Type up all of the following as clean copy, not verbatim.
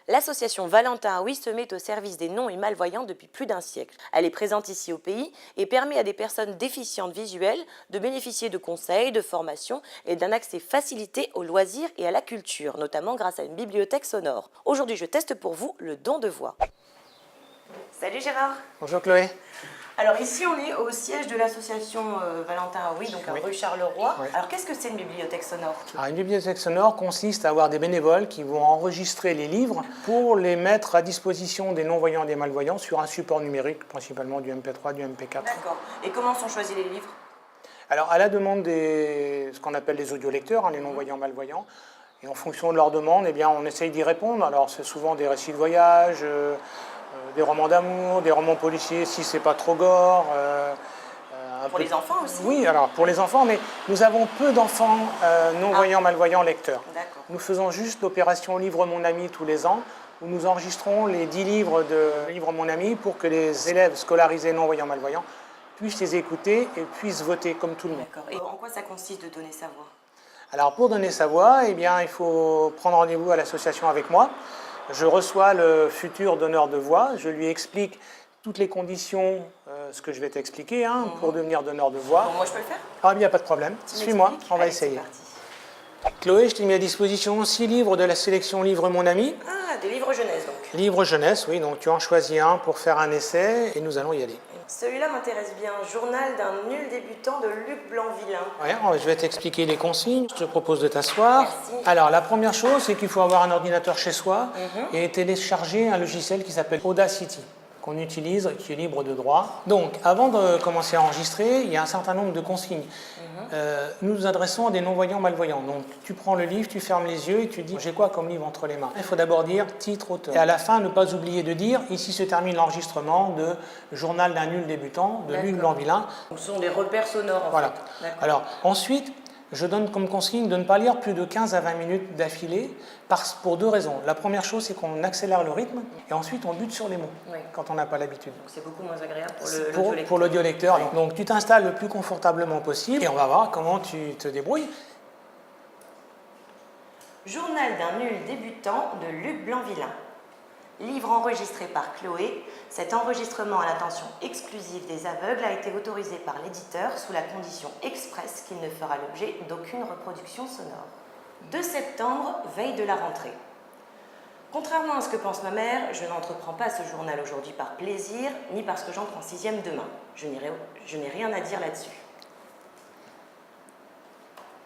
L'association Valentin Oui se met au service des non et malvoyants depuis plus d'un siècle. Elle est présente ici au pays et permet à des personnes déficientes visuelles de bénéficier de conseils, de formations et d'un accès facilité aux loisirs et à la culture, notamment grâce à une bibliothèque sonore. Aujourd'hui, je teste pour vous le don de voix. Salut Gérard. Bonjour Chloé. Alors ici on est au siège de l'association Valentin Oui, donc à rue Charleroi. Oui. Alors qu'est-ce que c'est une bibliothèque sonore? Alors, une bibliothèque sonore consiste à avoir des bénévoles qui vont enregistrer les livres pour les mettre à disposition des non-voyants et des malvoyants sur un support numérique, principalement du MP3, du MP4. D'accord. Et comment sont choisis les livres? Alors à la demande des ce qu'on appelle les audiolecteurs, les non-voyants malvoyants, et en fonction de leur demande, eh bien, on essaye d'y répondre. Alors c'est souvent des récits de voyage, des romans d'amour, des romans policiers si c'est pas trop gore. Pour les enfants aussi? Oui, alors pour les enfants, mais nous avons peu d'enfants non-voyants, malvoyants, lecteurs. D'accord. Nous faisons juste l'opération Livre Mon Ami tous les ans, où nous enregistrons les 10 livres de Livre Mon Ami pour que les élèves scolarisés non-voyants, malvoyants puissent les écouter et puissent voter comme tout le monde. D'accord. Et en quoi ça consiste de donner sa voix? Alors pour donner sa voix, eh bien, il faut prendre rendez-vous à l'association avec moi. Je reçois le futur donneur de voix, je lui explique toutes les conditions, ce que je vais t'expliquer, pour devenir donneur de voix. Bon, moi je peux le faire? Ah, il n'y a pas de problème. Suis-moi, on va essayer. Chloé, je t'ai mis à disposition 6 livres de la sélection Livre Mon Ami. Ah, des livres jeunesse donc. Livre jeunesse, oui, donc tu en choisis un pour faire un essai et nous allons y aller. Celui-là m'intéresse bien, Journal d'un nul débutant de Luc Blanvillain. Ouais, je vais t'expliquer les consignes, je te propose de t'asseoir. Merci. Alors la première chose, c'est qu'il faut avoir un ordinateur chez soi et télécharger un logiciel qui s'appelle Audacity, qu'on utilise, qui est libre de droit. Donc, avant de commencer à enregistrer, il y a un certain nombre de consignes. Nous nous adressons à des non-voyants, malvoyants. Donc, tu prends le livre, tu fermes les yeux et tu dis « j'ai quoi comme livre entre les mains ?» Il faut d'abord dire titre, auteur. Et à la fin, ne pas oublier de dire « ici se termine l'enregistrement de Journal d'un nul débutant de Luc Blanvillain ». Donc ce sont des repères sonores en Voilà. fait. Alors, ensuite, je donne comme consigne de ne pas lire plus de 15 à 20 minutes d'affilée pour 2 raisons. La première chose, c'est qu'on accélère le rythme et ensuite on bute sur les mots quand on n'a pas l'habitude. Donc c'est beaucoup moins agréable Pour l'audiolecteur. Donc tu t'installes le plus confortablement possible et on va voir comment tu te débrouilles. Journal d'un nul débutant de Luc Blanvillain. Livre enregistré par Chloé, cet enregistrement à l'attention exclusive des aveugles a été autorisé par l'éditeur sous la condition expresse qu'il ne fera l'objet d'aucune reproduction sonore. 2 septembre, veille de la rentrée. Contrairement à ce que pense ma mère, je n'entreprends pas ce journal aujourd'hui par plaisir, ni parce que j'entre en 6e demain. Je n'ai rien à dire là-dessus.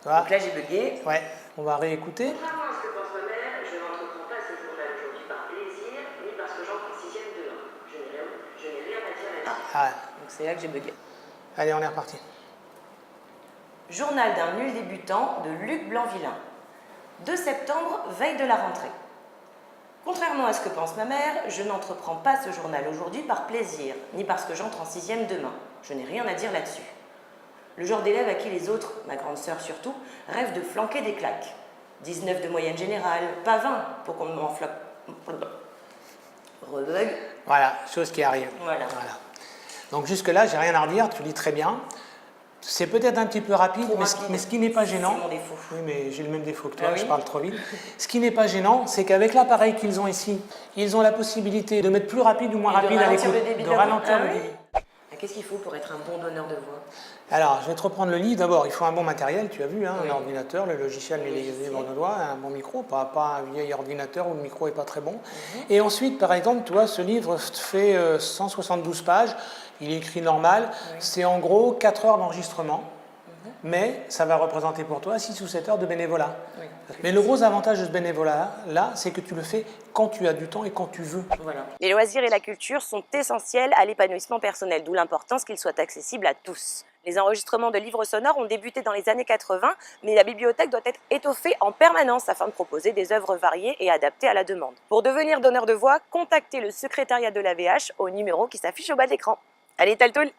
Voilà. Donc là j'ai bugué. Ouais, on va réécouter. Contrairement à ce que pense ma mère, je n'entreprends pas ce journal aujourd'hui par plaisir, ni parce que j'entre en 6e demain. Je n'ai rien à dire là-dessus. Ah, Donc c'est là que j'ai bugué. allez, on est reparti. Journal d'un nul débutant de Luc Blanvillain. 2 septembre, veille de la rentrée. Contrairement à ce que pense ma mère, je n'entreprends pas ce journal aujourd'hui par plaisir, ni parce que j'entre en 6e demain. Je n'ai rien à dire là-dessus. Le genre d'élève à qui les autres, ma grande sœur surtout, rêvent de flanquer des claques. 19 de moyenne générale, pas 20 pour qu'on m'en flanque. Rebug. Voilà, chose qui arrive. Voilà. Donc jusque-là, j'ai rien à redire, tu lis très bien. C'est peut-être un petit peu rapide, mais ce qui n'est pas gênant. C'est mon défaut. Oui, mais j'ai le même défaut que toi, Ah oui. je parle trop vite. Ce qui n'est pas gênant, c'est qu'avec l'appareil qu'ils ont ici, ils ont la possibilité de mettre plus rapide ou moins rapide à l'écoute, de ralentir le débit. Qu'est-ce qu'il faut pour être un bon donneur de voix? Alors, je vais te reprendre le livre. D'abord, il faut un bon matériel, tu as vu, un ordinateur, le logiciel, les livres de doigts, un bon micro, pas un vieil ordinateur où le micro n'est pas très bon. Et ensuite, par exemple, tu vois, ce livre fait 172 pages, il est écrit normal, c'est en gros 4 heures d'enregistrement, mais ça va représenter pour toi 6 ou 7 heures de bénévolat. Mais le gros avantage de ce bénévolat-là, c'est que tu le fais quand tu as du temps et quand tu veux. Voilà. Les loisirs et la culture sont essentiels à l'épanouissement personnel, d'où l'importance qu'ils soient accessibles à tous. Les enregistrements de livres sonores ont débuté dans les années 80, mais la bibliothèque doit être étoffée en permanence afin de proposer des œuvres variées et adaptées à la demande. Pour devenir donneur de voix, contactez le secrétariat de l'AVH au numéro qui s'affiche au bas de l'écran. Allez, taltoul!